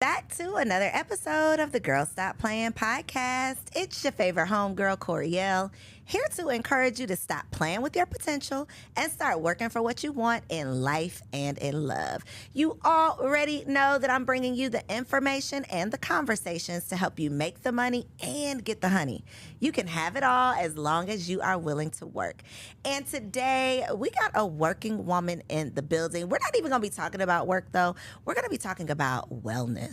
Back to another episode of the Girl Stop Playing podcast. It's your favorite homegirl, Coriel, here to encourage you to stop playing with your potential and start working for what you want in life and in love. You already know that I'm bringing you the information and the conversations to help you make the money and get the honey. You can have it all as long as you are willing to work. And today, we got a working woman in the building. We're not even going to be talking about work, though. We're going to be talking about wellness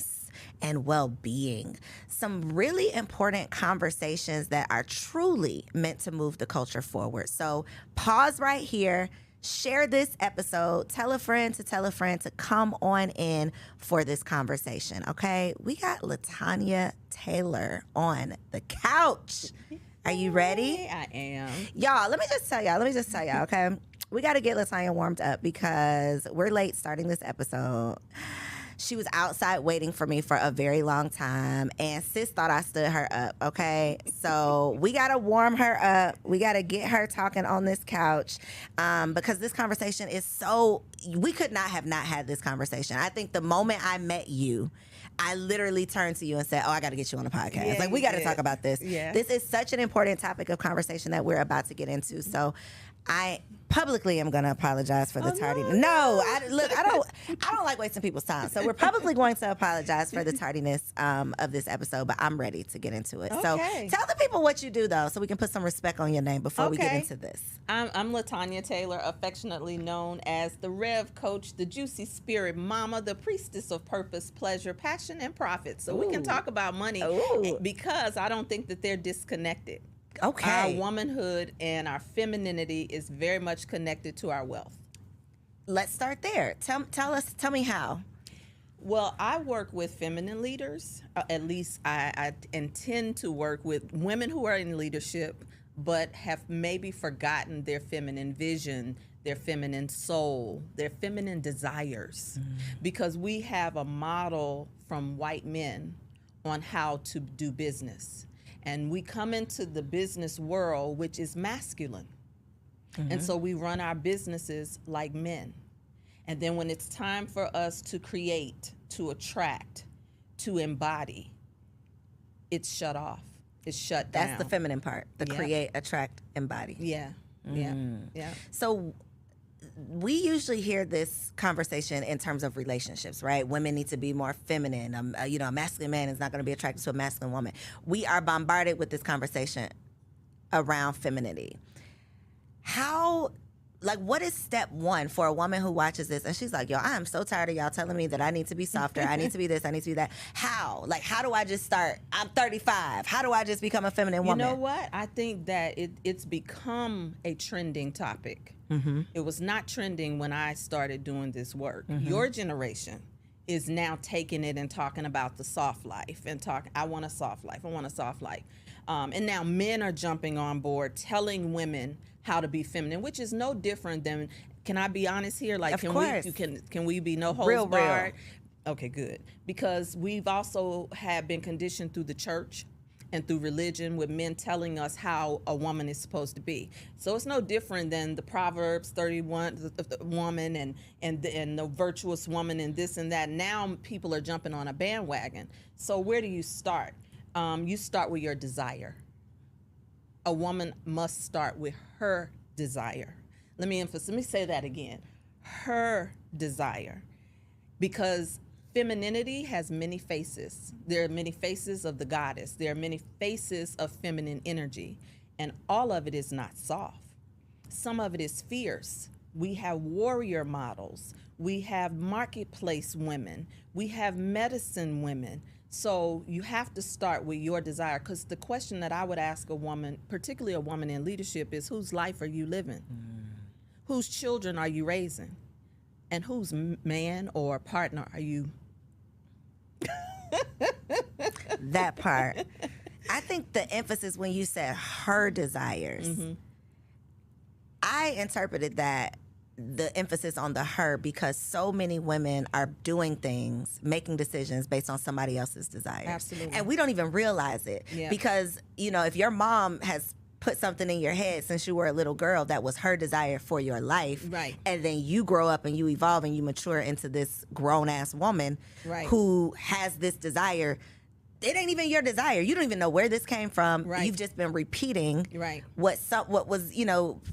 and well-being. Some really important conversations that are truly meant to move the culture forward. So pause right here, share this episode, tell a friend to come on in for this conversation, okay? We got LaTanya Taylor on the couch. Are you ready? I am. Y'all, let me just tell y'all, okay? We got to get LaTanya warmed up because we're late starting this episode. She was outside waiting for me for a very long time, and sis thought I stood her up, okay? So we got to warm her up. We got to get her talking on this couch because this conversation is so, we could not have not had this conversation. I think the moment I met you, I literally turned to you and said, I got to get you on the podcast. Yeah, like, we got to talk about this. Yeah. This is such an important topic of conversation that we're about to get into. So I publicly am going to apologize for the tardiness. No, I don't like wasting people's time. So we're publicly going to apologize for the tardiness of this episode, but I'm ready to get into it. Okay. So tell the people what you do, though, so we can put some respect on your name before we get Okay. into this. I'm LaTanya Taylor, affectionately known as the Rev Coach, the Juicy Spirit Mama, the Priestess of Purpose, Pleasure, Passion, and Profit. So we can talk about money because I don't think that they're disconnected. Okay. Our womanhood and our femininity is very much connected to our wealth. Let's start there. Tell me how. Well, I work with feminine leaders. At least I intend to work with women who are in leadership but have maybe forgotten their feminine vision, their feminine soul, their feminine desires. Because we have a model from white men on how to do business. And we come into the business world, which is masculine. And so we run our businesses like men. And then when it's time for us to create, to attract, to embody, it's shut off. It's shut down. That's the feminine part, the Yeah. create, attract, embody. Yeah. Yeah. So we usually hear this conversation in terms of relationships, right? Women need to be more feminine. A masculine man is not going to be attracted to a masculine woman. We are bombarded with this conversation around femininity. What is step one for a woman who watches this and she's like, I am so tired of y'all telling me that I need to be softer, I need to be this, I need to be that. How? How do I just start? I'm 35. How do I just become a feminine woman? You know what? I think that it's become a trending topic. It was not trending when I started doing this work. Your generation is now taking it and talking about the soft life and I want a soft life. I want a soft life. And now men are jumping on board telling women how to be feminine, which is no different than, can I be honest here? Of course. Can we be no holds Real. barred? Okay, good. Because we've also been conditioned through the church and through religion with men telling us how a woman is supposed to be. So it's no different than the Proverbs 31, the woman and the virtuous woman and this and that. Now people are jumping on a bandwagon. So where do you start? You start with your desire. A woman must start with her desire. Let me say that again. Her desire. Because femininity has many faces. There are many faces of the goddess. There are many faces of feminine energy. And all of it is not soft. Some of it is fierce. We have warrior models. We have marketplace women. We have medicine women. So you have to start with your desire, because the question that I would ask a woman, particularly a woman in leadership, is whose life are you living? Whose children are you raising? And whose man or partner are you? That part. I think the emphasis when you said her desires, I interpreted that the emphasis on the her because so many women are doing things, making decisions based on somebody else's desires. Absolutely. And we don't even realize it. Yeah. Because, if your mom has put something in your head since you were a little girl that was her desire for your life. Right. And then you grow up and you evolve and you mature into this grown-ass woman Right. who has this desire. It ain't even your desire. You don't even know where this came from. Right. You've just been repeating Right. what was,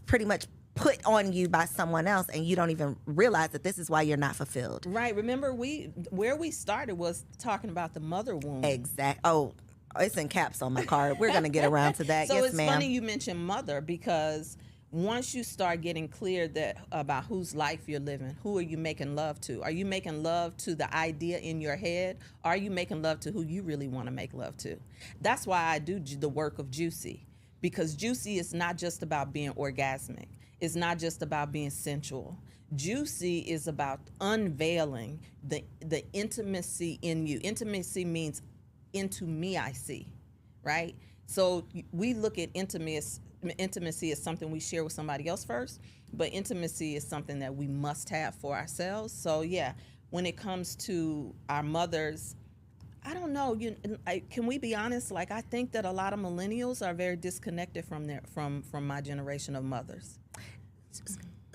pretty much put on you by someone else, and you don't even realize that this is why you're not fulfilled. Right. Remember, where we started was talking about the mother wound. Exact. Oh, it's in caps on my card. We're going to get around to that. So Yes, it's ma'am. funny you mentioned mother, because once you start getting clear about whose life you're living, who are you making love to? Are you making love to the idea in your head? Or are you making love to who you really want to make love to? That's why I do the work of Juicy, because Juicy is not just about being orgasmic. It's not just about being sensual. Juicy is about unveiling the intimacy in you. Intimacy means into me I see, right? So we look at intimacy as something we share with somebody else first, but intimacy is something that we must have for ourselves. So yeah, when it comes to our mothers, I don't know. Can we be honest? Like, I think that a lot of millennials are very disconnected from my generation of mothers.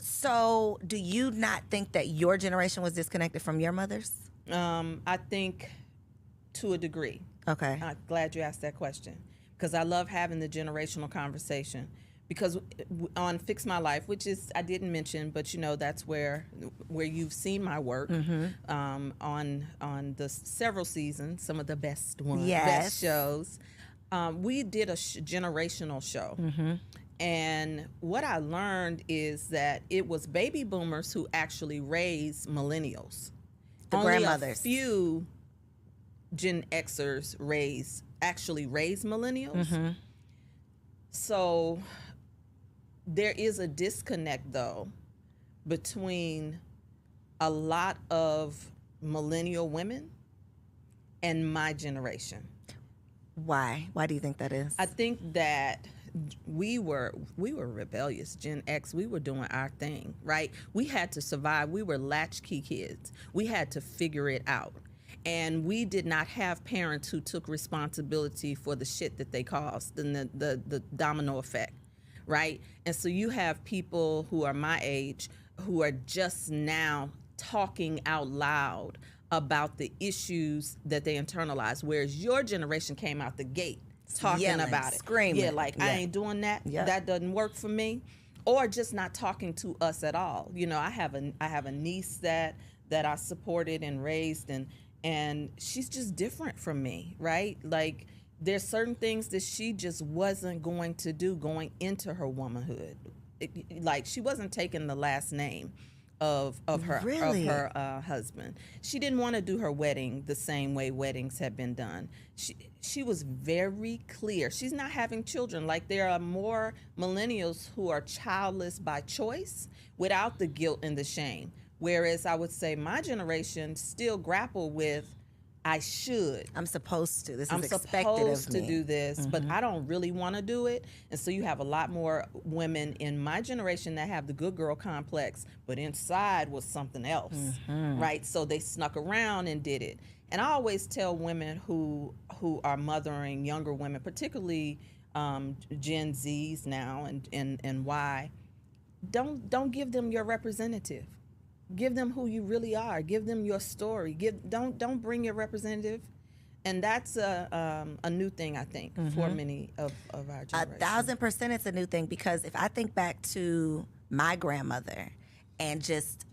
So, do you not think that your generation was disconnected from your mother's? I think to a degree. Okay. I'm glad you asked that question, because I love having the generational conversation. Because on Fix My Life, which is, I didn't mention, but that's where you've seen my work, on the several seasons, some of the best ones, best shows. We did a generational show. And what I learned is that it was baby boomers who actually raised millennials. The Only grandmothers. a few Gen Xers actually raised millennials. So there is a disconnect, though, between a lot of millennial women and my generation. Why? Why do you think that is? I think that we were rebellious. Gen X, we were doing our thing, right? We had to survive. We were latchkey kids. We had to figure it out. And we did not have parents who took responsibility for the shit that they caused and the domino effect, right? And so you have people who are my age who are just now talking out loud about the issues that they internalized, whereas your generation came out the gate talking Yelling, about it. screaming. Yeah, like, I ain't doing that. Yeah. That doesn't work for me. Or just not talking to us at all. I have a niece that I supported and raised, and she's just different from me, right? Like, there's certain things that she just wasn't going to do going into her womanhood. Like, she wasn't taking the last name of her husband. She didn't want to do her wedding the same way weddings had been done. She was very clear. She's not having children. Like, there are more millennials who are childless by choice without the guilt and the shame. Whereas I would say my generation still grapple with, I should. I'm supposed to. I'm is expected supposed of to me. do this, but I don't really want to do it. And so you have a lot more women in my generation that have the good girl complex, but inside was something else, right? So they snuck around and did it. And I always tell women who are mothering younger women, particularly Gen Zs now and Y, don't give them your representative. Give them who you really are. Give them your story. Don't bring your representative. And that's a new thing, I think, for many of our generation. 1,000% it's a new thing, because if I think back to my grandmother and just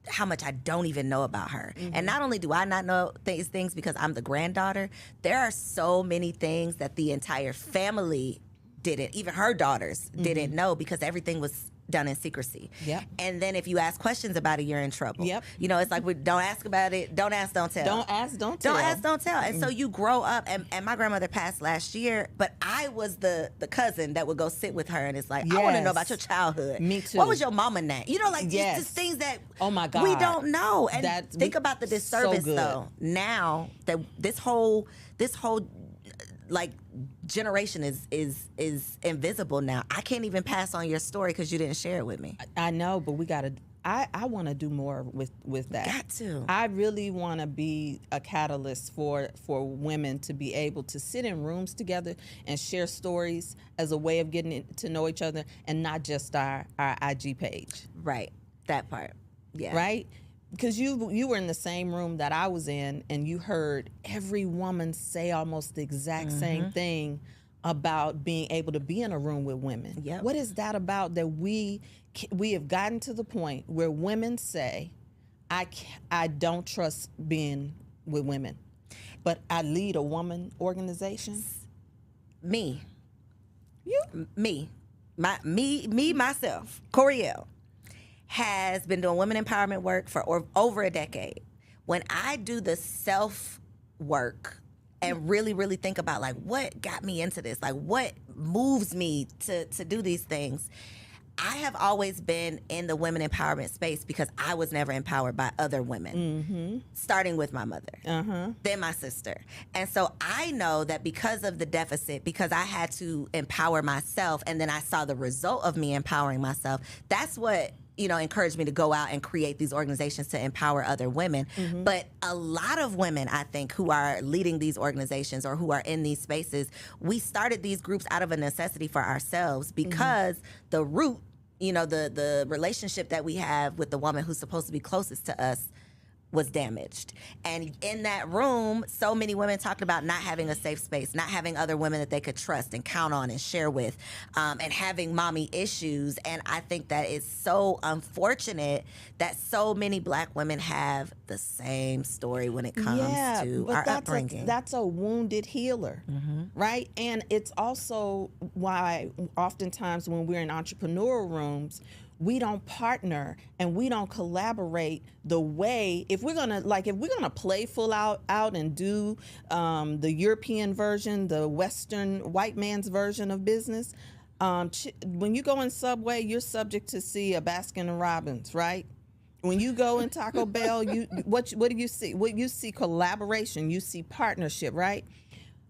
how much I don't even know about her. And not only do I not know these things because I'm the granddaughter, there are so many things that the entire family didn't, even her daughters didn't know, because everything was done in secrecy. Yep. And then if you ask questions about it, you're in trouble. Yep. It's like, don't ask about it. Don't ask, don't tell. Don't ask, don't tell. Don't ask, don't tell. And so you grow up, and my grandmother passed last year, but I was the cousin that would go sit with her, and it's like, I want to know about your childhood. Me too. What was your mama name? Just things that oh my God, we don't know. And think about the disservice, so though. Now that this whole like generation is invisible now. I can't even pass on your story because you didn't share it with me. I know, but we gotta I want to do more with that. Got to. I really want to be a catalyst for women to be able to sit in rooms together and share stories as a way of getting to know each other, and not just our IG page. Right. That part. Yeah. Right? Because you were in the same room that I was in, and you heard every woman say almost the exact same thing about being able to be in a room with women. Yep. What is that about that we have gotten to the point where women say, I don't trust being with women, but I lead a woman organization? Me. You? Me. Myself, Coriel, has been doing women empowerment work for over a decade. When I do the self work and really, really think about like what got me into this, like what moves me to do these things, I have always been in the women empowerment space because I was never empowered by other women, starting with my mother, then my sister. And so I know that because of the deficit, because I had to empower myself, and then I saw the result of me empowering myself, that's what encouraged me to go out and create these organizations to empower other women. But a lot of women, I think, who are leading these organizations or who are in these spaces, we started these groups out of a necessity for ourselves because the root, the relationship that we have with the woman who's supposed to be closest to us was damaged. And in that room, so many women talked about not having a safe space, not having other women that they could trust and count on and share with, and having mommy issues. And I think that it's so unfortunate that so many Black women have the same story when it comes to our upbringing. That's a wounded healer, right? And it's also why oftentimes when we're in entrepreneurial rooms, we don't partner and we don't collaborate the way, if we're gonna play full out and do the European version, the Western white man's version of business. When you go in Subway, you're subject to see a Baskin and Robbins, right? When you go in Taco Bell, what do you see? Well, you see collaboration, you see partnership, right?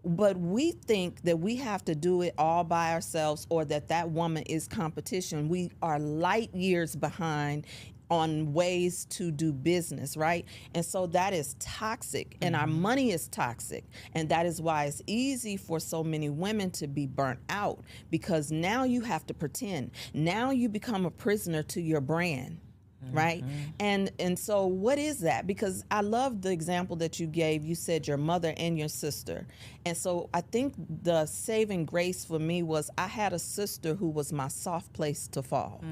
But we think that we have to do it all by ourselves, or that woman is competition. We are light years behind on ways to do business, right? And so that is toxic, and our money is toxic. And that is why it's easy for so many women to be burnt out, because now you have to pretend. Now you become a prisoner to your brand. Right? And so what is that? Because I love the example that you gave. You said your mother and your sister. And so I think the saving grace for me was I had a sister who was my soft place to fall.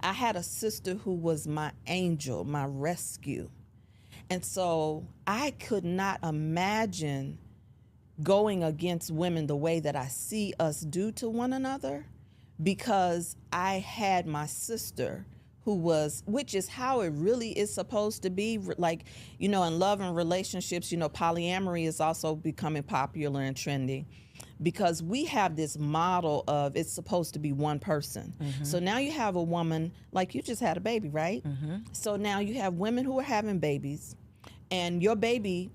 I had a sister who was my angel, my rescue. And so I could not imagine going against women the way that I see us do to one another, because I had my sister which is how it really is supposed to be. Like, in love and relationships, polyamory is also becoming popular and trending, because we have this model of it's supposed to be one person. So now you have a woman, like you just had a baby, right? So now you have women who are having babies, and your baby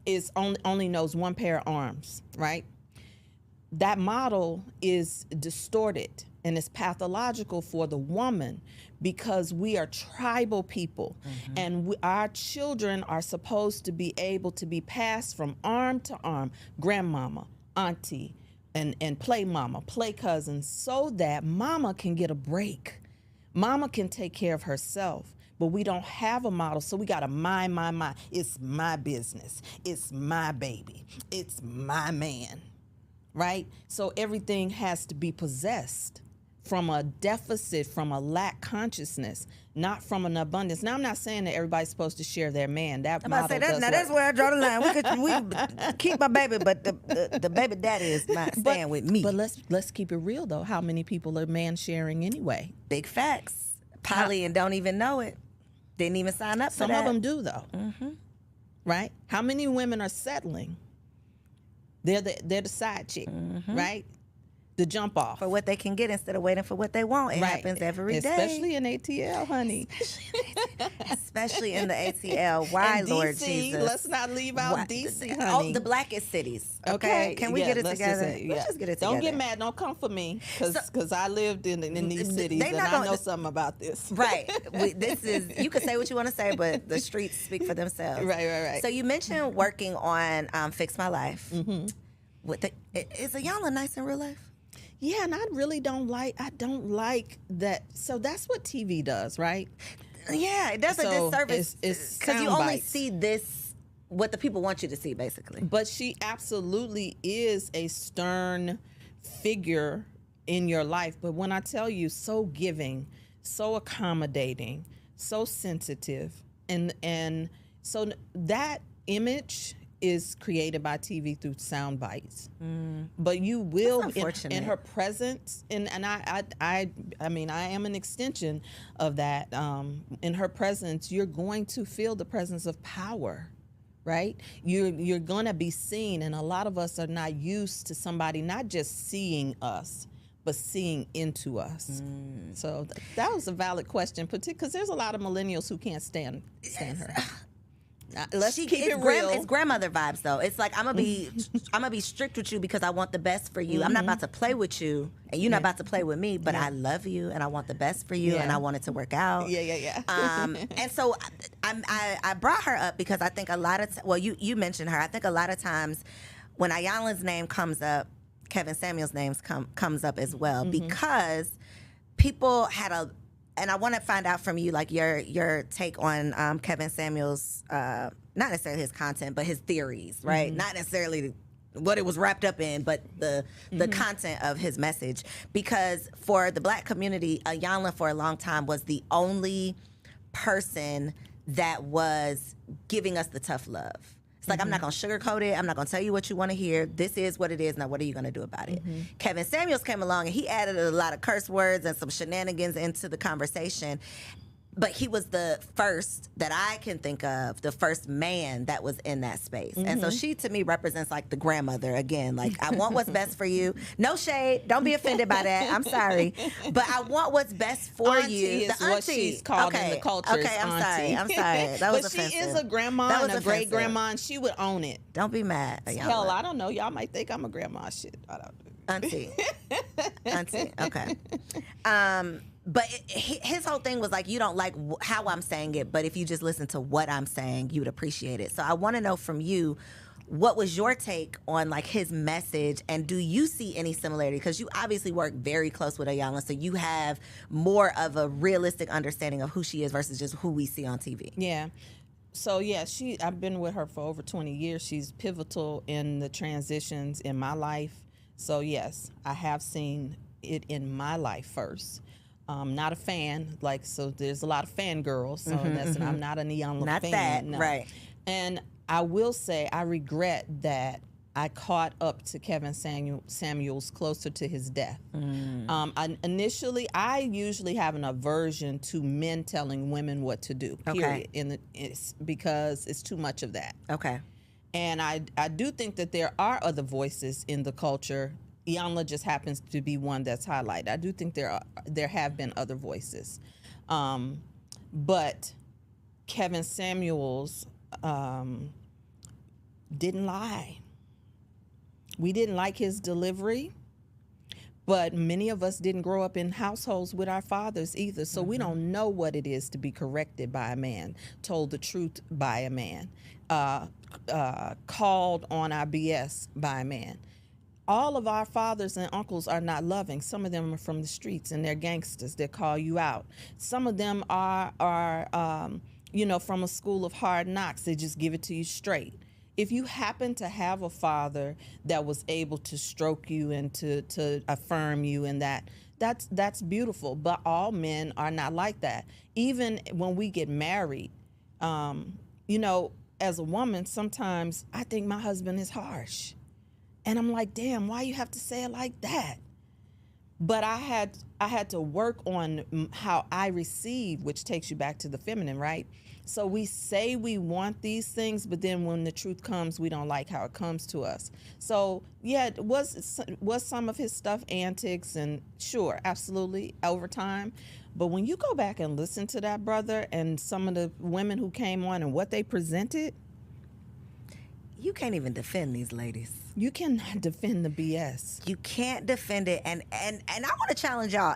is only knows one pair of arms, right? That model is distorted and it's pathological for the woman, because we are tribal people, and our children are supposed to be able to be passed from arm to arm, grandmama, auntie, and play mama, play cousins, so that mama can get a break. Mama can take care of herself. But we don't have a model, so we got to mind. It's my business. It's my baby. It's my man, right? So everything has to be possessed from a deficit, from a lack consciousness, not from an abundance. Now, I'm not saying that everybody's supposed to share their man. That model does work. That's where I draw the line. We keep my baby, but the baby daddy is not staying with me. But let's keep it real, though. How many people are man sharing anyway? Big facts. Poly and don't even know it. Didn't even sign up for that. Some of them do, though. Right? How many women are settling? They're the side chick, right? the jump off. For what they can get instead of waiting for what they want. It happens every day. Especially in ATL, honey. Especially in the ATL. Why, and Lord DC, Jesus? let's not leave out DC, honey. Oh, the blackest cities. Okay. Can we get it together? Let's just get it together. Don't get mad. Don't come for me. Because I lived in these cities and I know something about this. Right. You can say what you want to say, but the streets speak for themselves. Right. So you mentioned working on Fix My Life. Mm-hmm. Is Iyanla nice in real life? Yeah, and I don't like that. So that's what TV does, right? Yeah, it does a disservice because you only see what the people want you to see, basically. But she absolutely is a stern figure in your life. But when I tell you, so giving, so accommodating, so sensitive, and so that image is created by TV through sound bites. But you will in her presence, and I mean I am an extension of that. In her presence, you're going to feel the presence of power, right? You're going to be seen, and a lot of us are not used to somebody not just seeing us, but seeing into us. So that was a valid question, particularly because there's a lot of millennials who can't stand her. Let's keep it real. It's grandmother vibes, though. It's like I'm gonna be strict with you because I want the best for you. I'm not about to play with you, and you're not about to play with me. But I love you, and I want the best for you, and I want it to work out. Yeah. And so I brought her up because I think a lot of you mentioned her. I think a lot of times when Iyanla's name comes up, Kevin Samuels' name comes up as well because people had and I want to find out from you, like your take on Kevin Samuels, not necessarily his content, but his theories, right? Not necessarily what it was wrapped up in, but the content of his message. Because for the Black community, Iyanla for a long time was the only person that was giving us the tough love. It's like, I'm not going to sugarcoat it. I'm not going to tell you what you want to hear. This is what it is. Now, what are you going to do about it? Kevin Samuels came along, and he added a lot of curse words and some shenanigans into the conversation. But he was the first that I can think of, the first man that was in that space. And so she, to me, represents like the grandmother again. Like, I want what's best for you. No shade. Don't be offended by that. I'm sorry. But I want what's best for auntie you. Is the auntie. What she's called in the culture. Okay, I'm sorry. That was offensive. She is a grandma and a great grandma, and she would own it. Don't be mad. Hell, I don't know. Y'all might think I'm a grandma. Shit, I don't know. Auntie. Okay. But his whole thing was like, you don't like how I'm saying it, but if you just listen to what I'm saying, you'd appreciate it. So I want to know from you, what was your take on like his message, and do you see any similarity? Because you obviously work very close with Iyanla, so you have more of a realistic understanding of who she is versus just who we see on TV. Yeah. So yeah, I've been with her for over 20 years. She's pivotal in the transitions in my life. So yes, I have seen it in my life first. Not a fan, so there's a lot of fangirls. So I'm not an Iyanla not fan. That, no. Right. And I will say I regret that I caught up to Kevin Samuels closer to his death. Initially, I usually have an aversion to men telling women what to do, period, because it's too much of that. Okay. And I do think that there are other voices in the culture. Iyanla just happens to be one that's highlighted. I do think there have been other voices. But Kevin Samuels didn't lie. We didn't like his delivery, but many of us didn't grow up in households with our fathers either, so we don't know what it is to be corrected by a man, told the truth by a man, called on our BS by a man. All of our fathers and uncles are not loving. Some of them are from the streets and they're gangsters. They call you out. Some of them are from a school of hard knocks. They just give it to you straight. If you happen to have a father that was able to stroke you and to affirm you and that's beautiful. But all men are not like that. Even when we get married, as a woman, sometimes I think my husband is harsh. And I'm like, damn, why you have to say it like that? But I had to work on how I receive, which takes you back to the feminine, right? So we say we want these things, but then when the truth comes, we don't like how it comes to us. So yeah, it was some of his stuff antics, and sure, absolutely, over time. But when you go back and listen to that brother and some of the women who came on and what they presented, you can't even defend these ladies. You cannot defend the BS. You can't defend it, and I want to challenge y'all,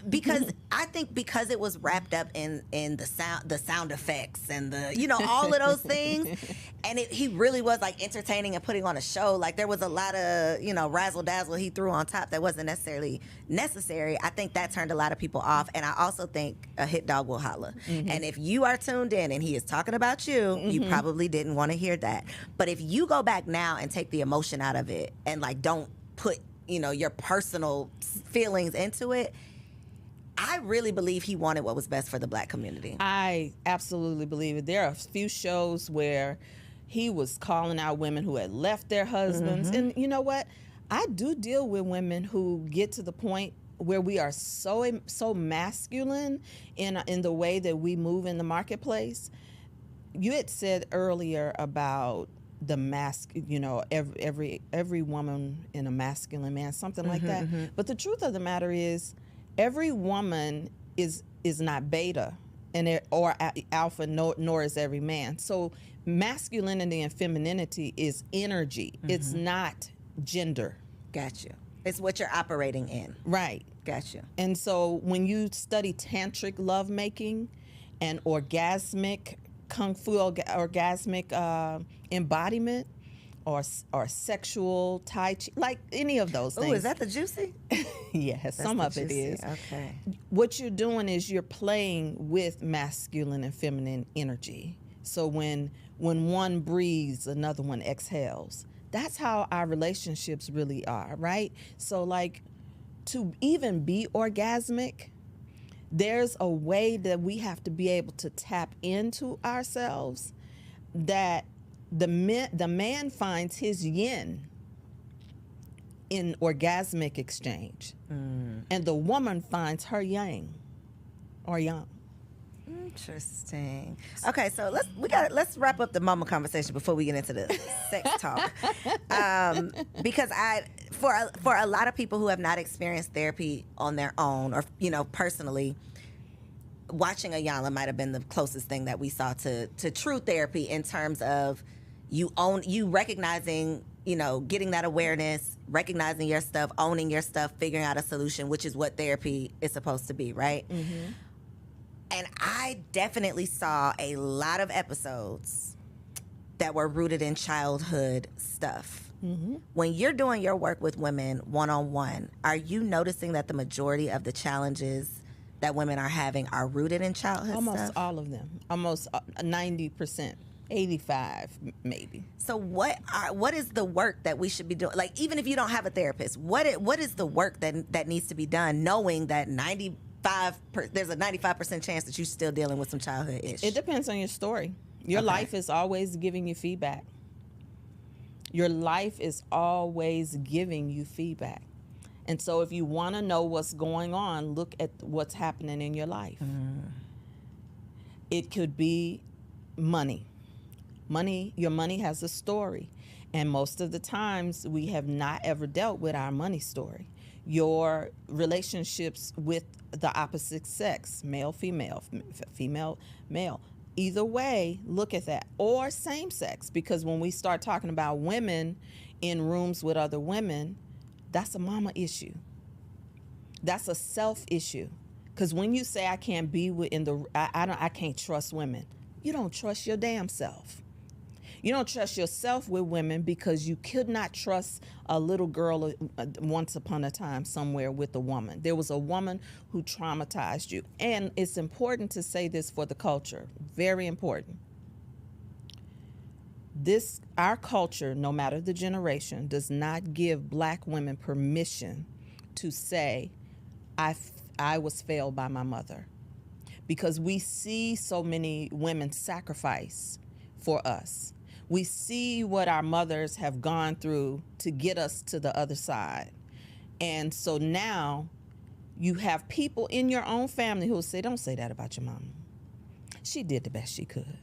because I think because it was wrapped up in the sound effects and the all of those things, and he really was like entertaining and putting on a show. Like there was a lot of razzle dazzle he threw on top that wasn't necessarily necessary. I think that turned a lot of people off, and I also think a hit dog will holler. And if you are tuned in and he is talking about you, you probably didn't want to hear that. But if you go back now and take the emotion out of it and like don't put your personal feelings into it, I really believe he wanted what was best for the Black community. I absolutely believe it. There are a few shows where he was calling out women who had left their husbands, and you know what, I do deal with women who get to the point where we are so masculine in the way that we move in the marketplace. You had said earlier about the every woman in a masculine man, something like that. But the truth of the matter is, every woman is not beta or alpha, nor is every man. So masculinity and femininity is energy. It's not gender. Got you. It's what you're operating in. Right. Got you. And so when you study tantric lovemaking and orgasmic kung fu, orgasmic embodiment, or sexual tai chi, like any of those things. Oh, is that the juicy? Yes, some of it is. Okay. What you're doing is you're playing with masculine and feminine energy. So when one breathes, another one exhales. That's how our relationships really are, right? So like, to even be orgasmic, there's a way that we have to be able to tap into ourselves, that the man finds his yin in orgasmic exchange, and the woman finds her yang or yang. Interesting. Okay, so let's wrap up the mama conversation before we get into the sex talk, because for a lot of people who have not experienced therapy on their own or personally, watching Iyanla might have been the closest thing that we saw to true therapy, in terms of you recognizing, getting that awareness, recognizing your stuff, owning your stuff, figuring out a solution, which is what therapy is supposed to be, right? And I definitely saw a lot of episodes that were rooted in childhood stuff. When you're doing your work with women one-on-one, are you noticing that the majority of the challenges that women are having are rooted in childhood Almost stuff? all of them. Almost 90%. 85 maybe. So what is the work that we should be doing? Like, even if you don't have a therapist, what is the work that needs to be done, knowing that there's a 95% chance that you're still dealing with some childhood issues? It depends on your story. Your life is always giving you feedback. Your life is always giving you feedback. And so if you want to know what's going on, look at what's happening in your life. It could be money. Your money has a story. And most of the times we have not ever dealt with our money story. Your relationships with the opposite sex, male, female, female, male. Either way, look at that. Or same sex, because when we start talking about women in rooms with other women, that's a mama issue. That's a self issue. Because when you say I can't be I can't trust women, you don't trust your damn self. You don't trust yourself with women because you could not trust a little girl once upon a time somewhere with a woman. There was a woman who traumatized you. And it's important to say this for the culture. Very important. Our culture, no matter the generation, does not give Black women permission to say, I was failed by my mother. Because we see so many women sacrifice for us. We see what our mothers have gone through to get us to the other side. And so now you have people in your own family who will say, don't say that about your mama. She did the best she could.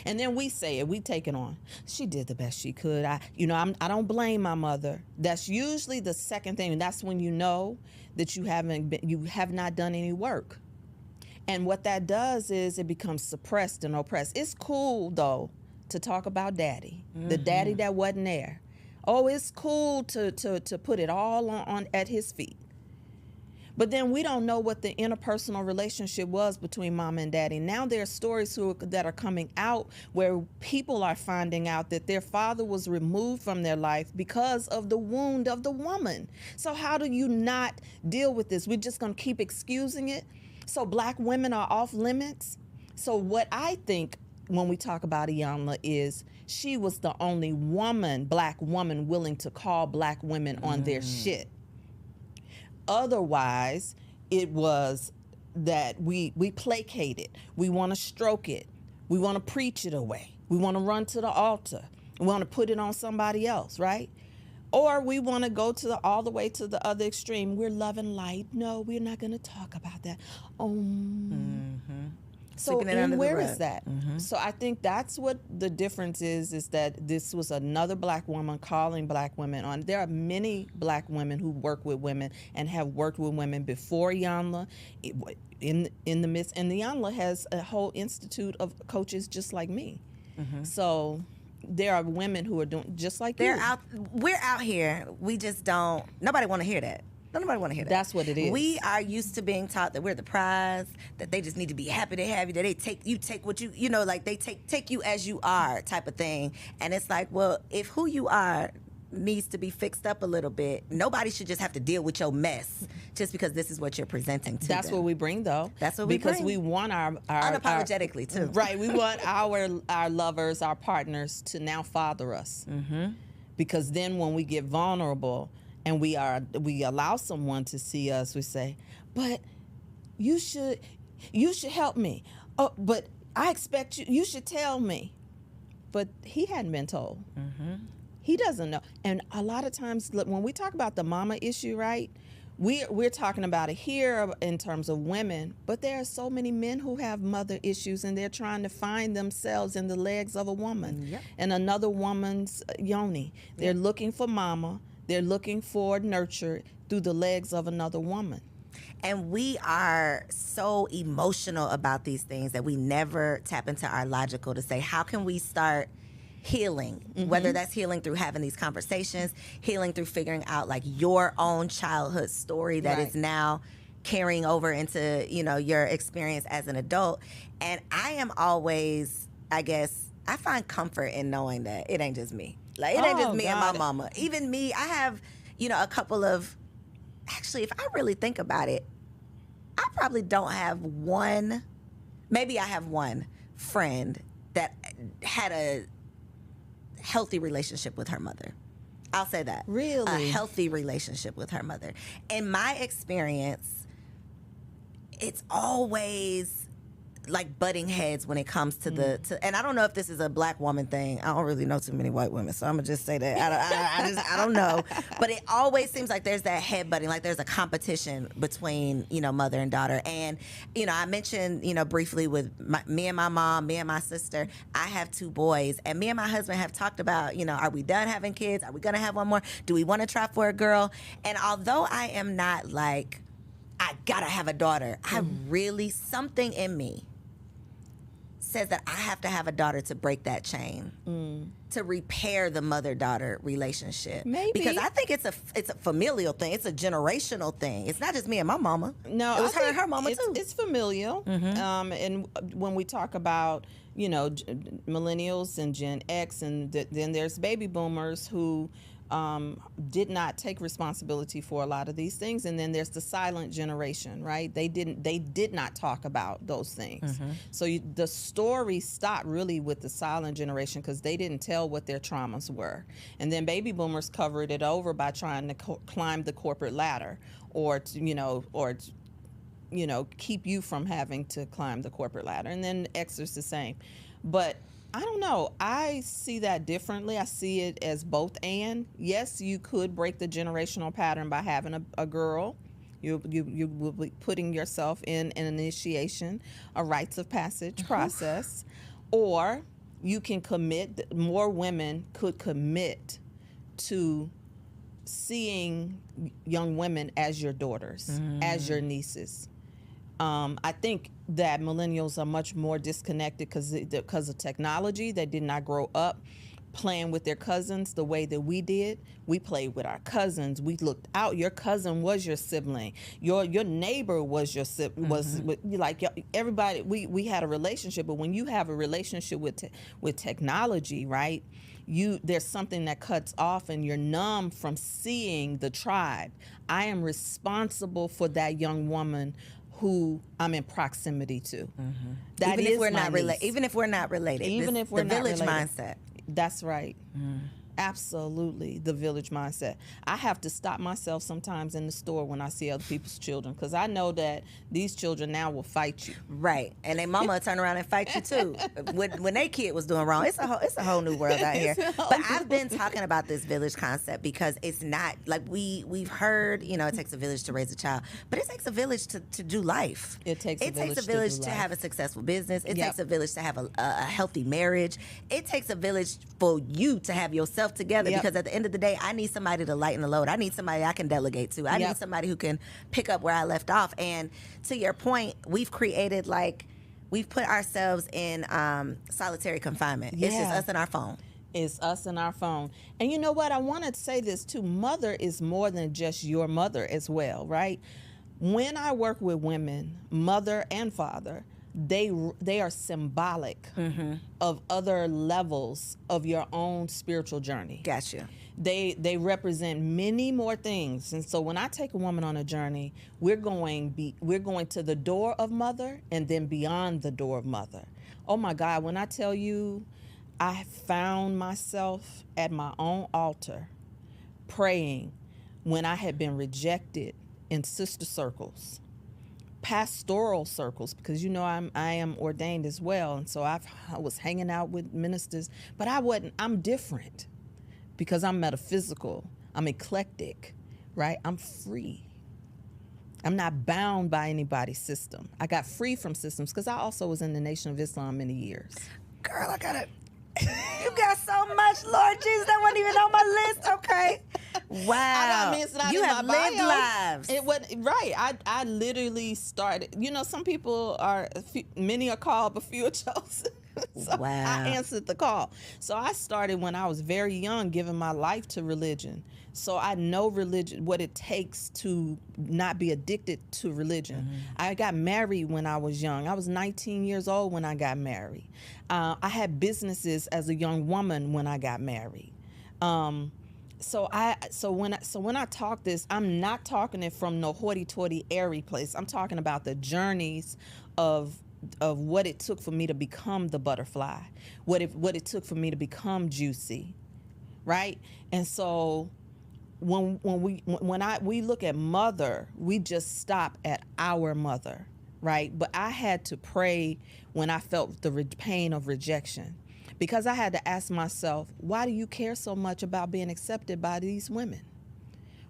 And then we say it, we take it on. She did the best she could. I don't blame my mother. That's usually the second thing. And that's when you know that you have not done any work. And what that does is it becomes suppressed and oppressed. It's cool, though, to talk about daddy, the daddy that wasn't there. Oh, it's cool to put it all on at his feet. But then we don't know what the interpersonal relationship was between mama and daddy. Now there are stories that are coming out where people are finding out that their father was removed from their life because of the wound of the woman. So how do you not deal with this? We're just going to keep excusing it? So black women are off limits? So what I think when we talk about Iyanla is she was the only black woman willing to call black women on their shit. Otherwise, it was that we placate it. We want to stroke it. We want to preach it away. We want to run to the altar. We want to put it on somebody else, right? Or we want to go all the way to the other extreme. We're love and light. No, we're not going to talk about that. So and where is that? So I think that's what the difference is that this was another black woman calling black women on. There are many black women who work with women and have worked with women before Iyanla in the midst. And Iyanla has a whole institute of coaches just like me. So there are women who are doing just like you. We're out here. We just don't. Nobody want to hear that. Don't nobody want to hear that. That's what it is. We are used to being taught that we're the prize, that they just need to be happy they have you, that they take what you know, like they take you as you are type of thing. And it's like, well, if who you are needs to be fixed up a little bit, nobody should just have to deal with your mess just because this is what you're presenting to That's them. what we bring, though. That's what we bring. Because we want our unapologetically, too. Right. We want our lovers, our partners to now father us. Because then when we get vulnerable, and we allow someone to see us, we say, but you should help me. Oh, but I expect you should tell me. But he hadn't been told. He doesn't know. And a lot of times when we talk about the mama issue, right, we're talking about it here in terms of women, but there are so many men who have mother issues and they're trying to find themselves in the legs of a woman and another woman's yoni. They're looking for mama. They're looking for nurture through the legs of another woman. And we are so emotional about these things that we never tap into our logical to say, how can we start healing? Whether that's healing through having these conversations, healing through figuring out like your own childhood story that is now carrying over into, your experience as an adult. And I am always, I guess, I find comfort in knowing that it ain't just me. Like, it ain't just me and my mama. Even me, I have, a couple of, actually, if I really think about it, I probably don't have one, maybe I have one friend that had a healthy relationship with her mother. I'll say that. Really? A healthy relationship with her mother. In my experience, it's always like butting heads when it comes to and I don't know if this is a black woman thing. I don't really know too many white women, so I'm gonna just say that I don't know. But it always seems like there's that head butting, like there's a competition between mother and daughter. And I mentioned briefly with me and my mom, me and my sister. I have 2 boys, and me and my husband have talked about are we done having kids? Are we gonna have one more? Do we want to try for a girl? And although I am not like I gotta have a daughter, I really something in me says that I have to have a daughter to break that chain, to repair the mother-daughter relationship. Maybe. Because I think it's a familial thing. It's a generational thing. It's not just me and my mama. No, it was her and her mama too. It's familial. And when we talk about, millennials and Gen X, and then there's baby boomers who did not take responsibility for a lot of these things, and then there's the silent generation, right? They did not talk about those things. So the story stopped really with the silent generation because they didn't tell what their traumas were, and then baby boomers covered it over by trying to climb the corporate ladder, or keep you from having to climb the corporate ladder, and then X is the same, but I don't know. I see that differently. I see it as both and. Yes, you could break the generational pattern by having a girl You will be putting yourself in an initiation, a rites of passage process, or you can commit. More women could commit to seeing young women as your daughters, as your nieces. I think that millennials are much more disconnected because of technology. They did not grow up playing with their cousins the way that we did. We played with our cousins. We looked out. Your cousin was your sibling. Your neighbor was your was like everybody. We had a relationship, but when you have a relationship with technology, right? There's something that cuts off, and you're numb from seeing the tribe. I am responsible for that young woman who I'm in proximity to. That even is if we're my not related. Even if we're not related. Even if we're the not village related. mindset. That's right. Absolutely, the village mindset. I have to stop myself sometimes in the store when I see other people's children, because I know that these children now will fight you. Right, and their mama will turn around and fight you too when their kid was doing wrong. It's a whole new world out here. But I've been talking about this village concept because it's not like we've heard. It takes a village to raise a child, but it takes a village to do life. It takes a village to have a successful business. It takes a village to have a healthy marriage. It takes a village for you to have yourself together, because at the end of the day, I need somebody to lighten the load. I need somebody I can delegate to. I need somebody who can pick up where I left off. And to your point, we've created we've put ourselves in solitary confinement. It's just us and our phone. It's us and our phone. And you know what? I want to say this too. Mother is more than just your mother as well, right? When I work with women, mother and father, they are symbolic of other levels of your own spiritual journey. Gotcha. They represent many more things. And so when I take a woman on a journey, we're going to the door of mother and then beyond the door of mother. Oh my God, when I tell you, I found myself at my own altar praying when I had been rejected in sister circles, pastoral circles, because I am ordained as well, and so I was hanging out with ministers, but I'm different because I'm metaphysical, I'm eclectic, right? I'm free. I'm not bound by anybody's system. I got free from systems because I also was in the Nation of Islam many years. Girl, I got it. You got so much, Lord Jesus, that wasn't even on my list. Okay. Wow. You have lived lives. It was right. I literally started. Some people many are called, but few are chosen. So wow. I answered the call. So I started when I was very young, giving my life to religion. So I know religion, what it takes to not be addicted to religion. I got married when I was young. I was 19 years old when I got married. I had businesses as a young woman when I got married. So when I talk this, I'm not talking it from no hoity-toity, airy place. I'm talking about the journeys of what it took for me to become the butterfly, what it took for me to become juicy, right? And so when we look at mother, we just stop at our mother, right? But I had to pray when I felt the pain of rejection, because I had to ask myself, why do you care so much about being accepted by these women?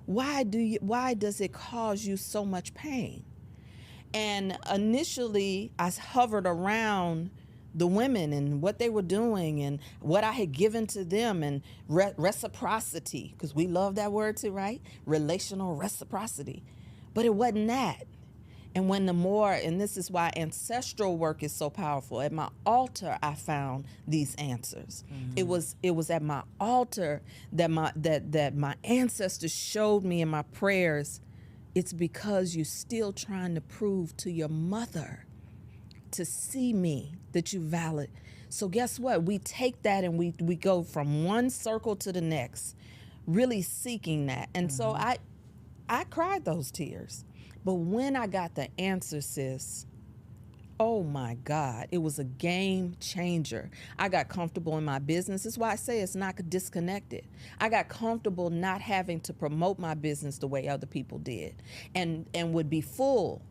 Why does it cause you so much pain? And initially, I hovered around the women and what they were doing and what I had given to them, and reciprocity, because we love that word too, right? Relational reciprocity. But it wasn't that. And and this is why ancestral work is so powerful. At my altar, I found these answers. It was at my altar that my ancestors showed me in my prayers. It's because you're still trying to prove to your mother to see me that you're valid. So guess what? We take that and we go from one circle to the next, really seeking that. And so I cried those tears. But when I got the answer, sis, oh my God, it was a game changer. I got comfortable in my business. That's why I say it's not disconnected. I got comfortable not having to promote my business the way other people did, and would be full.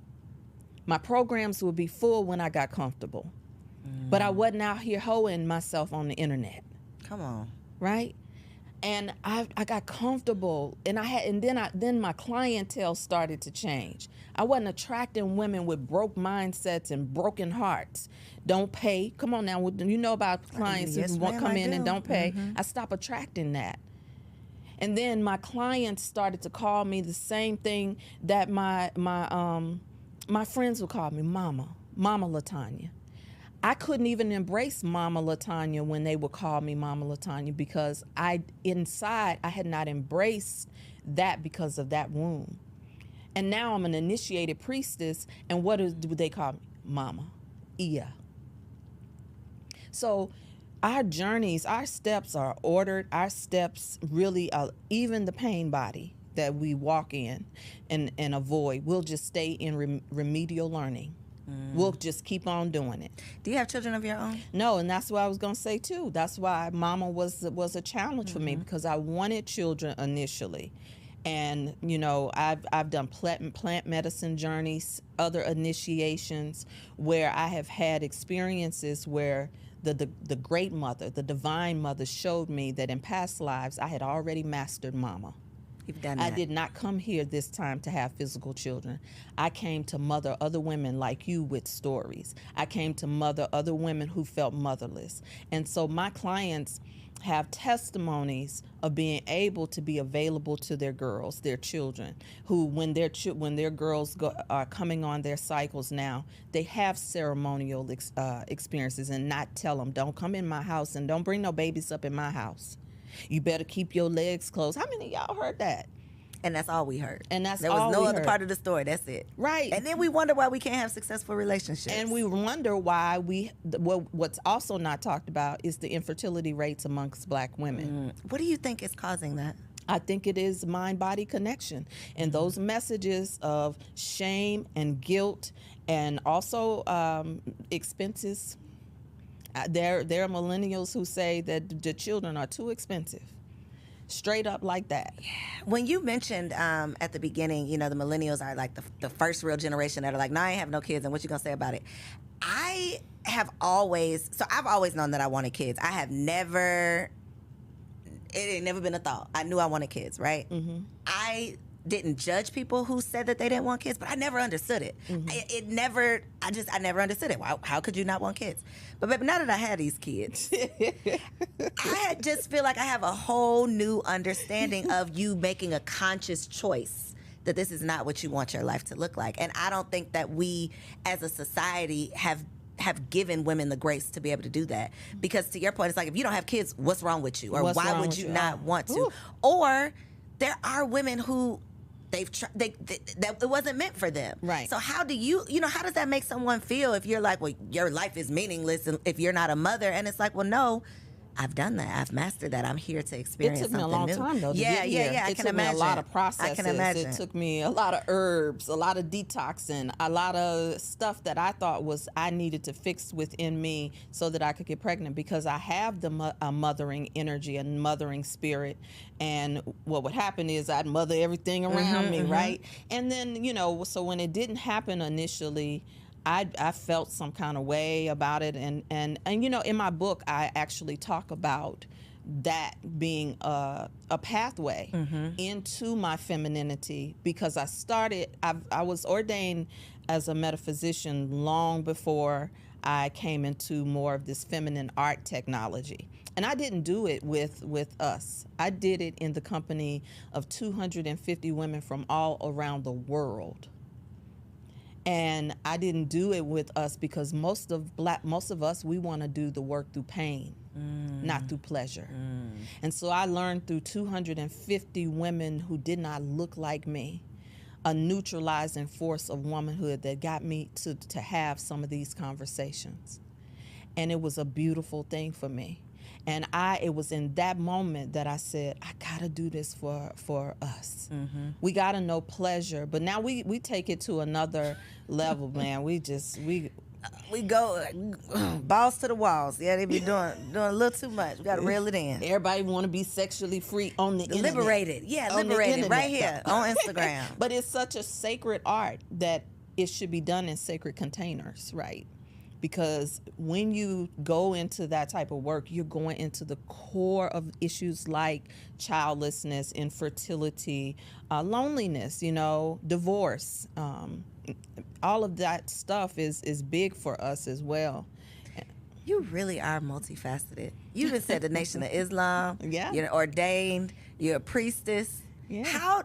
My programs would be full when I got comfortable. But I wasn't out here hoeing myself on the internet. Come on. Right? And I got comfortable, and then my clientele started to change. I wasn't attracting women with broke mindsets and broken hearts. Don't pay. Come on now, you know about clients Yes, who ma'am, come I in and do. don't pay. I stopped attracting that. And then my clients started to call me the same thing that my friends would call me, Mama LaTanya. I couldn't even embrace Mama LaTanya when they would call me Mama LaTanya, because inside I had not embraced that because of that wound. And now I'm an initiated priestess, and what do they call me? Mama. Iya. So our journeys, our steps are ordered. Our steps really are, even the pain body that we walk in and avoid, we'll just stay in remedial learning. We'll just keep on doing it. Do you have children of your own? No, and that's what I was going to say too. That's why Mama was a challenge for me, because I wanted children initially. And, you know, I've done plant medicine journeys, other initiations, where I have had experiences where the great mother, the divine mother, showed me that in past lives I had already mastered Mama. You've done that. I did not come here this time to have physical children. I came to mother other women like you with stories. I came to mother other women who felt motherless. And so my clients have testimonies of being able to be available to their girls, their children, who when their girls are coming on their cycles now, they have ceremonial experiences, and not tell them, don't come in my house and don't bring no babies up in my house. You better keep your legs closed. How many of y'all heard that? And that's all we heard. And there was no other part of the story. That's it. Right. And then we wonder why we can't have successful relationships. And we wonder why what's also not talked about is the infertility rates amongst Black women. What do you think is causing that? I think it is mind-body connection, and those messages of shame and guilt, and also expenses. There are millennials who say that the children are too expensive. Straight up like that. Yeah. When you mentioned at the beginning, you know, the millennials are like the first real generation that are like, no, I ain't have no kids, and what you gonna say about it? I've always known that I wanted kids. It ain't never been a thought. I knew I wanted kids, right? I didn't judge people who said that they didn't want kids, but I never understood it. I never understood it. How could you not want kids? But baby, now that I had these kids, I just feel like I have a whole new understanding of you making a conscious choice that this is not what you want your life to look like. And I don't think that we as a society have given women the grace to be able to do that. Because to your point, it's like, if you don't have kids, what's wrong with you? Or why would you not want to? Ooh. Or there are women who that it wasn't meant for them. Right. So how do how does that make someone feel if you're like, well, your life is meaningless if you're not a mother? And it's like, well, no, I've done that. I've mastered that. I'm here to experience something new. It took me a long time, though, to get here. I can imagine. It took me a lot of processes. I can imagine. It took me a lot of herbs, a lot of detoxing, a lot of stuff that I thought I needed to fix within me so that I could get pregnant, because I have the mothering energy and mothering spirit. And what would happen is I'd mother everything around me, right? And then, so when it didn't happen initially, I felt some kind of way about it, and in my book I actually talk about that being a pathway into my femininity, because I was ordained as a metaphysician long before I came into more of this feminine art technology. And I didn't do it with us. I did it in the company of 250 women from all around the world. And I didn't do it with us because most of us, we want to do the work through pain, not through pleasure. And so I learned through 250 women who did not look like me, a neutralizing force of womanhood that got me to have some of these conversations. And it was a beautiful thing for me. And it was in that moment that I said, I gotta do this for us. We gotta know pleasure. But now we take it to another level, man. We go balls to the walls. Yeah, they be doing a little too much. We gotta reel it in. Everybody want to be sexually free on the internet. Liberated. Yeah, liberated right here on Instagram. But it's such a sacred art that it should be done in sacred containers, right? because when you go into that type of work, you're going into the core of issues like childlessness, infertility, loneliness, divorce. All of that stuff is big for us as well. You really are multifaceted. You even said the Nation of Islam. Yeah. You're ordained. You're a priestess. Yeah.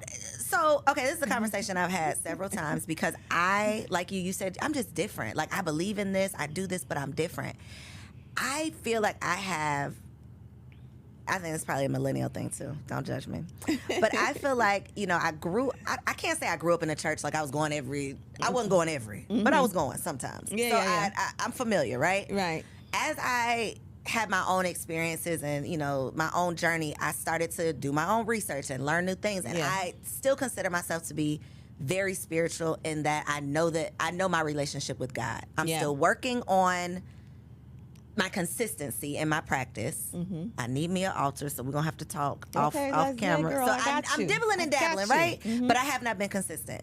Okay, this is a conversation I've had several times because like you said, I'm just different. Like, I believe in this, I do this, but I'm different. I feel like I think it's probably a millennial thing too. Don't judge me. But I feel like, I can't say I grew up in a church like I was going I wasn't going every, but I was going sometimes. I'm familiar, right? Right. As I had my own experiences and, my own journey, I started to do my own research and learn new things. And I still consider myself to be very spiritual in that I know my relationship with God. I'm still working on my consistency in my practice. Mm-hmm. I need me an altar, so we're going to have to talk off camera. Girl, so I'm dibbling and dabbling, right? Mm-hmm. But I have not been consistent.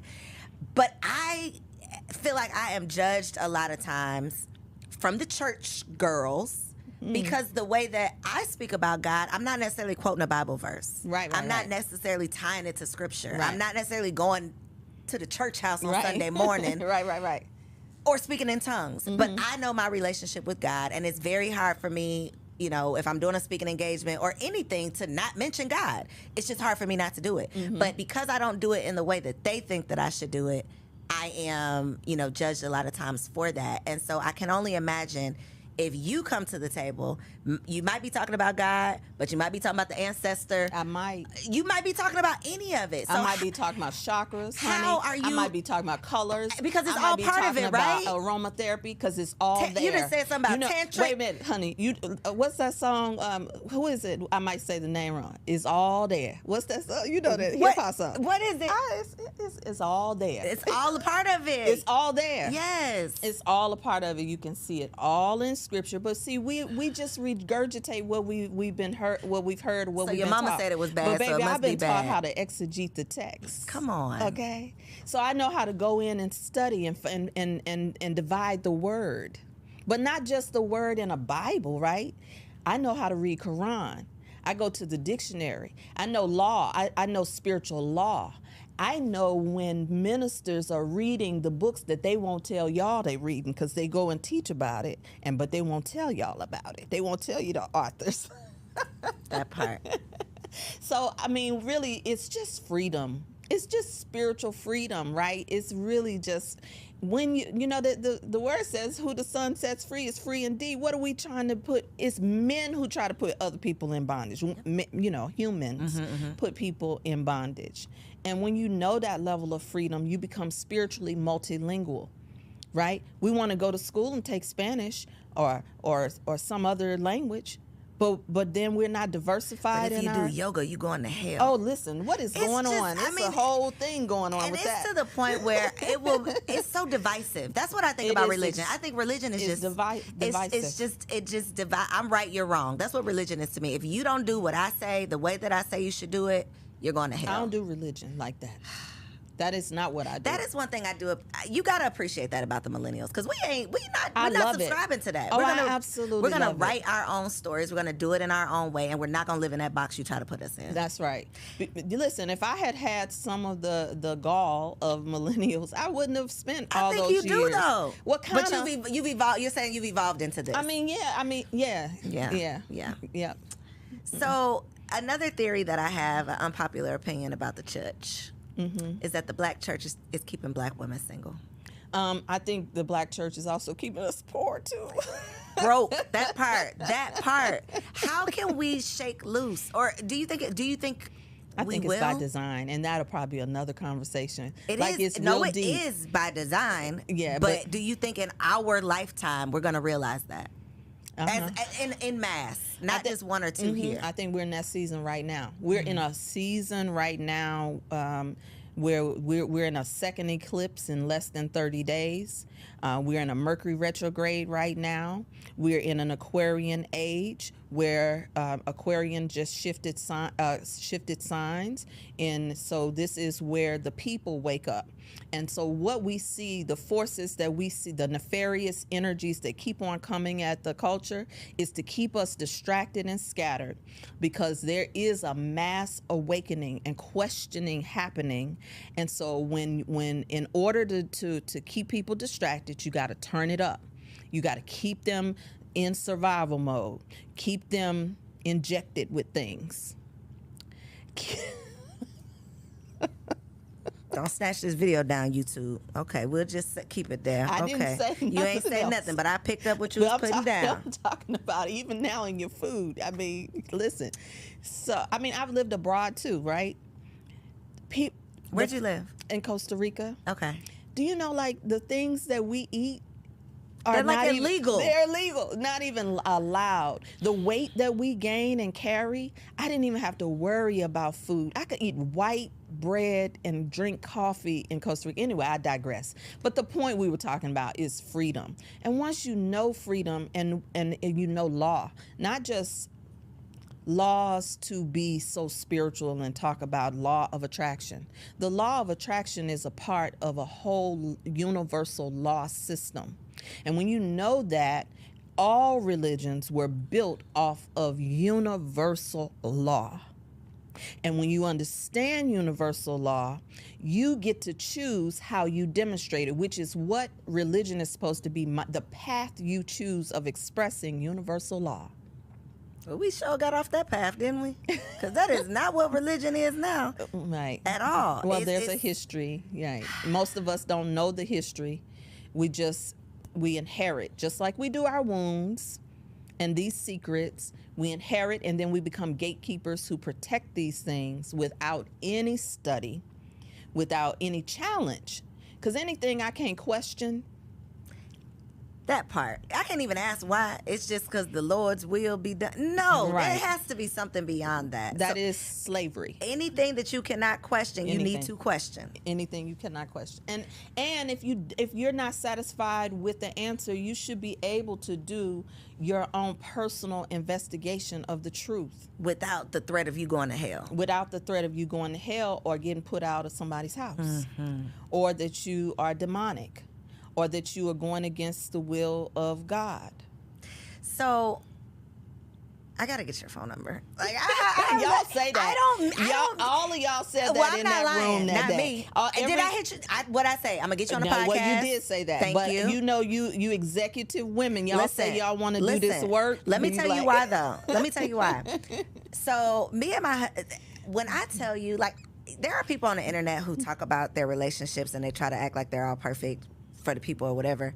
But I feel like I am judged a lot of times from the church girls because the way that I speak about God, I'm not necessarily quoting a Bible verse. Right. I'm not necessarily tying it to scripture. Right. I'm not necessarily going to the church house on Sunday morning. Right. Or speaking in tongues. Mm-hmm. But I know my relationship with God, and it's very hard for me, if I'm doing a speaking engagement or anything, to not mention God. It's just hard for me not to do it. Mm-hmm. But because I don't do it in the way that they think that I should do it, I am, judged a lot of times for that. And so I can only imagine if you come to the table, you might be talking about God, but you might be talking about the ancestor. I might. You might be talking about any of it. So I might be talking about chakras. How honey. are you? I might be talking about colors. Because it's all part of it, right? Aromatherapy, because it's all there. You just said something about tantric. Wait a minute, honey. What's that song? Who is it? I might say the name wrong. It's all there. What's that song? You know that hip hop song. What is it? It's all there. It's all a part of it. It's all there. Yes. It's all a part of it. You can see it all in scripture. But see, we just regurgitate what we've heard, what we've taught. So your mama said it was bad, but baby, so it must I've been be taught bad. how to exegete the text. Come on. Okay. So I know how to go in and study and divide the word. But not just the word in a Bible, right? I know how to read Quran. I go to the dictionary. I know law. I know spiritual law. I know when ministers are reading the books that they won't tell y'all they reading because they go and teach about it, but they won't tell y'all about it. They won't tell you the authors. That part. So, I mean, really, it's just freedom. It's just spiritual freedom, right? It's really just when the word says who the Son sets free is free indeed. What are we trying to put? It's men who try to put other people in bondage. Humans put people in bondage. And when you know that level of freedom, you become spiritually multilingual, right? We want to go to school and take Spanish or some other language. But then we're not diversified. But if you do yoga, you going to hell. Oh, listen, what is going on? It's a whole thing going on with that. And it's to the point where it's so divisive. That's what I think about religion. I think religion is just divisive. It just divide. I'm right, you're wrong. That's what religion is to me. If you don't do what I say, the way that I say you should do it, you're going to hell. I don't do religion like that. That is not what I do. That is one thing I do. You gotta appreciate that about the millennials, because we're not subscribing to that. I absolutely. We're gonna write our own stories. We're gonna do it in our own way, and we're not gonna live in that box you try to put us in. That's right. Listen, if I had some of the gall of millennials, I wouldn't have spent all those years. I think you do though. What kind of? But you've evolved. You're saying you've evolved into this. Yeah. So another theory that I have, an unpopular opinion about the church. Is that the black church is keeping black women single. I think the black church is also keeping us poor too. Broke. That part. How can we shake loose? Or do you think I think it's by design, and that'll probably be another conversation. It deep. is by design. Yeah, but do you think in our lifetime we're going to realize that? In mass, not just one or two here. I think we're in that season right now. We're in a season right now where we're in a second eclipse in less than 30 days. We're in a Mercury retrograde right now. We're in an Aquarian age where Aquarian just shifted signs. And so this is where the people wake up. And so what we see, the forces that we see, the nefarious energies that keep on coming at the culture, is to keep us distracted and scattered, because there is a mass awakening and questioning happening. And so when in order to keep people distracted, you got to turn it up. You got to keep them in survival mode, keep them injected with things. Don't snatch this video down, YouTube. Okay, we'll just keep it there. I okay. didn't say you ain't say else. nothing, but I picked up what you was putting down. I'm talking about even now in your food. I mean, listen. So, I mean, I've lived abroad too, right? Where'd you live? In Costa Rica. Okay. Do you know, like, the things that we eat are They're like not illegal. They're illegal, not even allowed. The weight that we gain and carry, I didn't even have to worry about food. I could eat white bread and drink coffee in Costa Rica. Anyway, I digress. But the point we were talking about is freedom. And once you know freedom and you know law, not just laws to be so spiritual and talk about law of attraction. The law of attraction is a part of a whole universal law system. And when you know that, all religions were built off of universal law. And when you understand universal law, you get to choose how you demonstrate it, which is what religion is supposed to be, the path you choose of expressing universal law. Well, we sure got off that path, didn't we? Because that is not what religion is now. Right. At all. Well, there's a history. Right. Most of us don't know the history. We inherit, just like we do our wounds and these secrets. We inherit, and then we become gatekeepers who protect these things without any study, without any challenge. Because anything I can't question. That part. I can't even ask why. It's just because the Lord's will be done. No, Right. There has to be something beyond that. That is slavery. Anything that you cannot question, you need to question. Anything you cannot question. And if you're not satisfied with the answer, you should be able to do your own personal investigation of the truth. Without the threat of you going to hell. Without the threat of you going to hell or getting put out of somebody's house. Or that you are demonic. Or that you are going against the will of God. So, I gotta get your phone number. Like y'all say that. All of y'all said that in that room that day. Did I hit you? What I say? I'm gonna get you on the podcast. Well, you did say that. Thank you. You know, you executive women, y'all say y'all want to do this work. Let me tell you why, though. Let me tell you why. So, when I tell you, like, there are people on the internet who talk about their relationships and they try to act like they're all perfect for the people or whatever.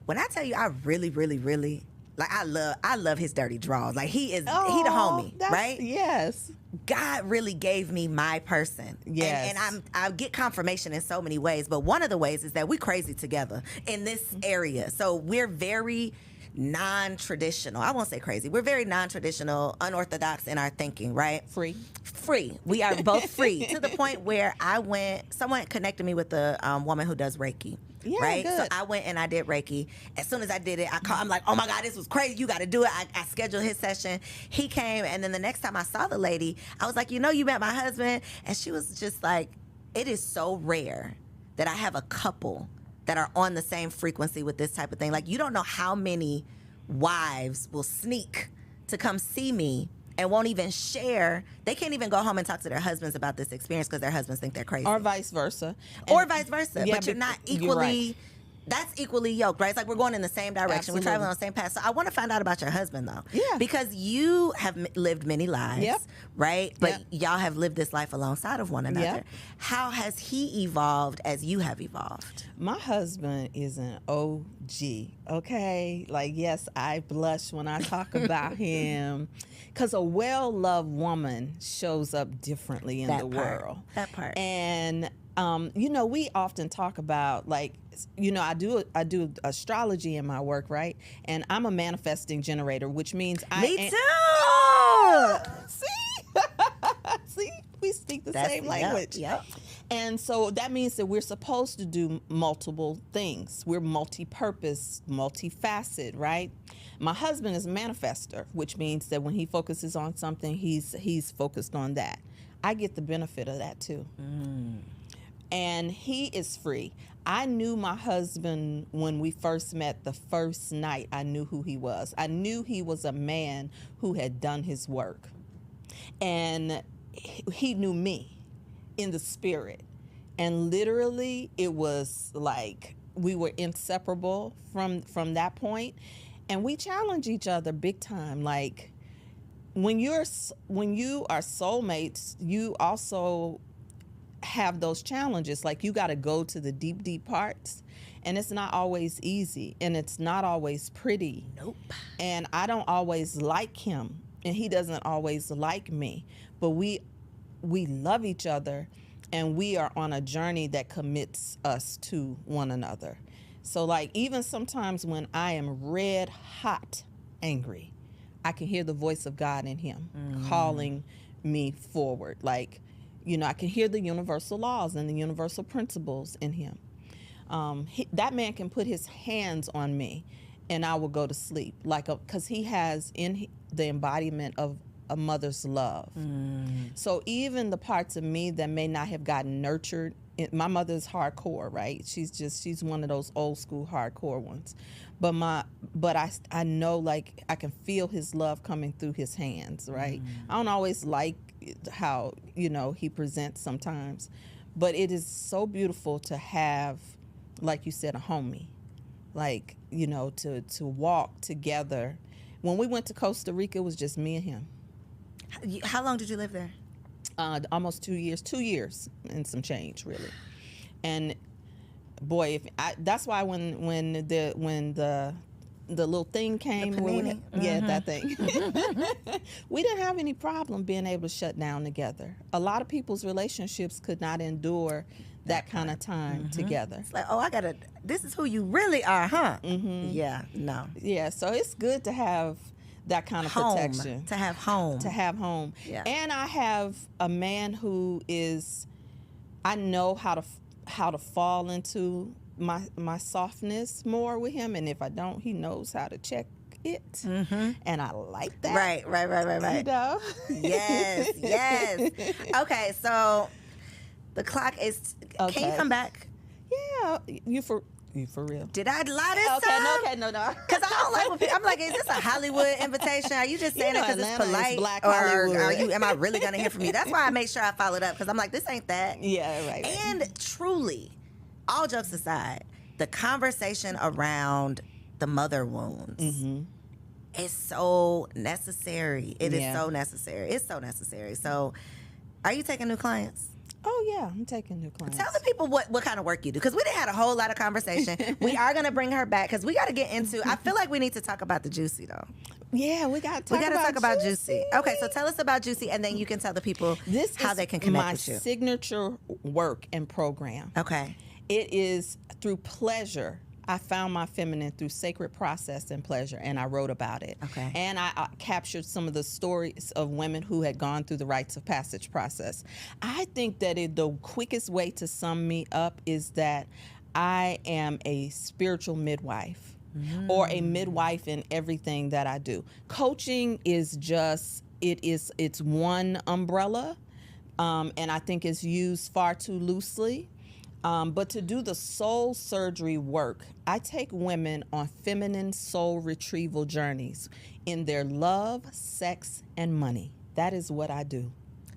When I tell you, I really, really, really, like, I love his dirty draws. Like, he the homie, right? Yes. God really gave me my person. Yes. And I get confirmation in so many ways, but one of the ways is that we crazy together in this area. So we're very non-traditional. I won't say crazy. We're very non-traditional, unorthodox in our thinking, right? Free. We are both free to the point where someone connected me with a woman who does Reiki. Yeah, right. good. So I went and I did Reiki. As soon as I did it, I'm like, oh my God, this was crazy. You got to do it. I scheduled his session. He came, and then the next time I saw the lady, I was like, you met my husband, and she was just like, it is so rare that I have a couple that are on the same frequency with this type of thing. Like, you don't know how many wives will sneak to come see me and won't even share. They can't even go home and talk to their husbands about this experience because their husbands think they're crazy. Or vice versa. Yeah, but you're not equally... You're right. That's equally yoked, right? It's like we're going in the same direction. Absolutely. We're traveling on the same path. So I want to find out about your husband, though. Yeah. Because you have lived many lives, Yep. right? But y'all have lived this life alongside of one another. Yep. How has he evolved as you have evolved? My husband is an OG, okay? Like, yes, I blush when I talk about him. Because a well-loved woman shows up differently in the world. That part. And, we often talk about, like, I do astrology in my work, right? And I'm a manifesting generator, which means Me too! See? See? We speak the same language. Yep. And so that means that we're supposed to do multiple things. We're multi-purpose, multifaceted, right? My husband is a manifester, which means that when he focuses on something, he's focused on that. I get the benefit of that too. And he is free. I knew my husband when we first met. The first night, I knew who he was. I knew he was a man who had done his work. And he knew me in the spirit. And literally, it was like we were inseparable from that point. And we challenge each other big time. Like, when you are soulmates, you also have those challenges. Like, you got to go to the deep parts, and it's not always easy, and it's not always pretty. Nope. And I don't always like him, and he doesn't always like me, but we love each other, and we are on a journey that commits us to one another. So, like, even sometimes when I am red hot angry, I can hear the voice of God in him calling me forward. Like, you know, I can hear the universal laws and the universal principles in him. That man can put his hands on me and I will go to sleep, like, because he has the embodiment of a mother's love. So even the parts of me that may not have gotten nurtured, my mother's hardcore, right? She's one of those old school hardcore ones. But I know, like, I can feel his love coming through his hands, right? I don't always like how, you know, he presents sometimes, but it is so beautiful to have, like you said, a homie, like, you know, to walk together. When we went to Costa Rica, it was just me and him. How long did you live there? Almost 2 years, 2 years and some change, really. And boy, that's why when the little thing came, that thing, we didn't have any problem being able to shut down together. A lot of people's relationships could not endure that kind of time together. It's like, oh, this is who you really are, huh? Yeah, no. Yeah, so it's good to have that kind of protection. To have home. Yeah. And I have a man who I know how to fall into my softness more with him, and if I don't, he knows how to check it. And I like that. Right. You know? Yes. Okay, so the clock is. Okay. Can you come back? Yeah, you for real? Did I lie this time? Okay, no. Because I don't like when people, I'm like, is this a Hollywood invitation? Are you just saying it because it's Atlanta is polite? Black Or Hollywood. am I really going to hear from you? That's why I make sure I followed up, because I'm like, this ain't that. Yeah, right. And truly, all jokes aside, the conversation around the mother wounds is so necessary. It is so necessary. It's so necessary. So, are you taking new clients? Oh, yeah, I'm taking new clients. Tell the people what kind of work you do, because we done had a whole lot of conversation. We are going to bring her back, because we got to get into, I feel like we need to talk about the Juicy, though. Yeah, we got to talk about Juicy. Okay, so tell us about Juicy, and then you can tell the people how they can connect with you. This is my signature work and program. Okay. It is through pleasure. I found my feminine through sacred process and pleasure, and I wrote about it. Okay. And I captured some of the stories of women who had gone through the rites of passage process. I think that the quickest way to sum me up is that I am a spiritual midwife, or a midwife in everything that I do. Coaching is just, it's one umbrella, and I think it's used far too loosely. But to do the soul surgery work, I take women on feminine soul retrieval journeys in their love, sex, and money. That is what I do.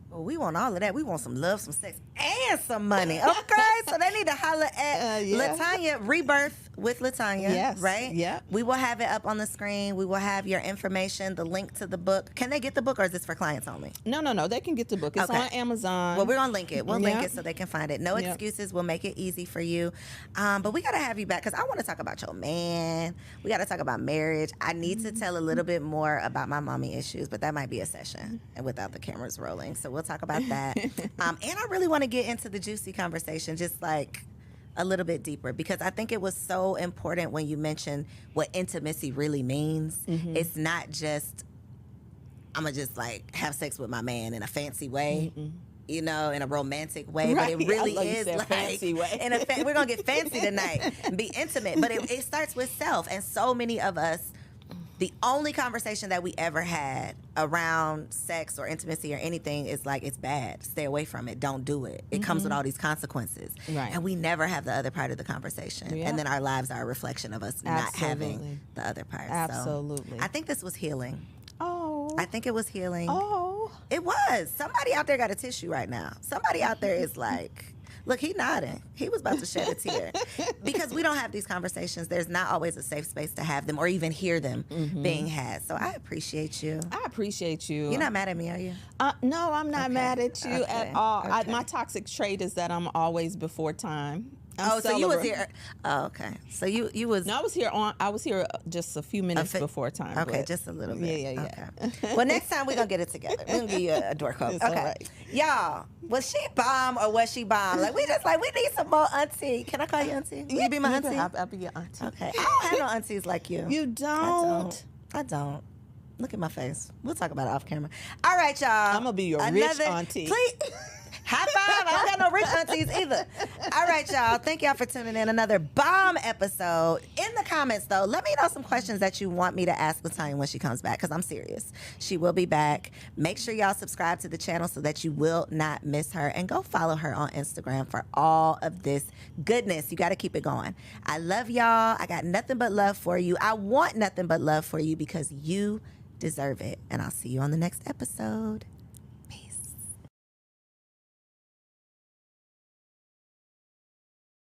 Well, we want all of that. We want some love, some sex, and some money. Okay, so they need to holler at Latanya, Rebirth with Latanya. Yes. Right? Yeah. We will have it up on the screen. We will have your information, the link to the book. Can they get the book, or is this for clients only? No. They can get the book. It's on Amazon. Well, we're going to link it. We'll link it so they can find it. No excuses. We'll make it easy for you. But we got to have you back, because I want to talk about your man. We got to talk about marriage. I need to tell a little bit more about my mommy issues, but that might be a session and without the cameras rolling. So we'll talk about that. And I really want to get into the Juicy conversation, just like a little bit deeper, because I think it was so important when you mentioned what intimacy really means. It's not just, I'm going to just like have sex with my man in a fancy way. you know, in a romantic way, Right. but it really I love you is said like fancy way. we're gonna get fancy tonight and be intimate. But it starts with self, and so many of us, the only conversation that we ever had around sex or intimacy or anything is like, it's bad. Stay away from it. Don't do it. It comes with all these consequences. Right. And we never have the other part of the conversation. Yeah. And then our lives are a reflection of us not having the other part. Absolutely. So I think this was healing. Oh. I think it was healing. Oh. It was. Somebody out there got a tissue right now. Somebody out there is like, look, he nodding. He was about to shed a tear. Because we don't have these conversations. There's not always a safe space to have them or even hear them being had. So I appreciate you. I appreciate you. You're not mad at me, are you? No, I'm not mad at you Okay. at all. Okay. My toxic trait is that I'm always before time. So you was here. Oh, okay. So you was. No, I was here just a few minutes before time. Okay, but- just a little bit. Yeah. Okay. Well, next time we're going to get it together. We're going to give you a door code. It's Okay. all right. Y'all, was she bomb or was she bomb? Like, we need some more auntie. Can I call you auntie? Will you be my auntie? I'll be your auntie. Okay. I don't have no aunties like you. You don't. I don't. Look at my face. We'll talk about it off camera. All right, y'all. I'm gonna be your rich auntie. Please. High five. I don't got no rich aunties either. All right, y'all. Thank y'all for tuning in. Another bomb episode. In the comments, though, let me know some questions that you want me to ask LaTanya when she comes back, because I'm serious. She will be back. Make sure y'all subscribe to the channel so that you will not miss her. And go follow her on Instagram for all of this goodness. You got to keep it going. I love y'all. I got nothing but love for you. I want nothing but love for you because you deserve it. And I'll see you on the next episode.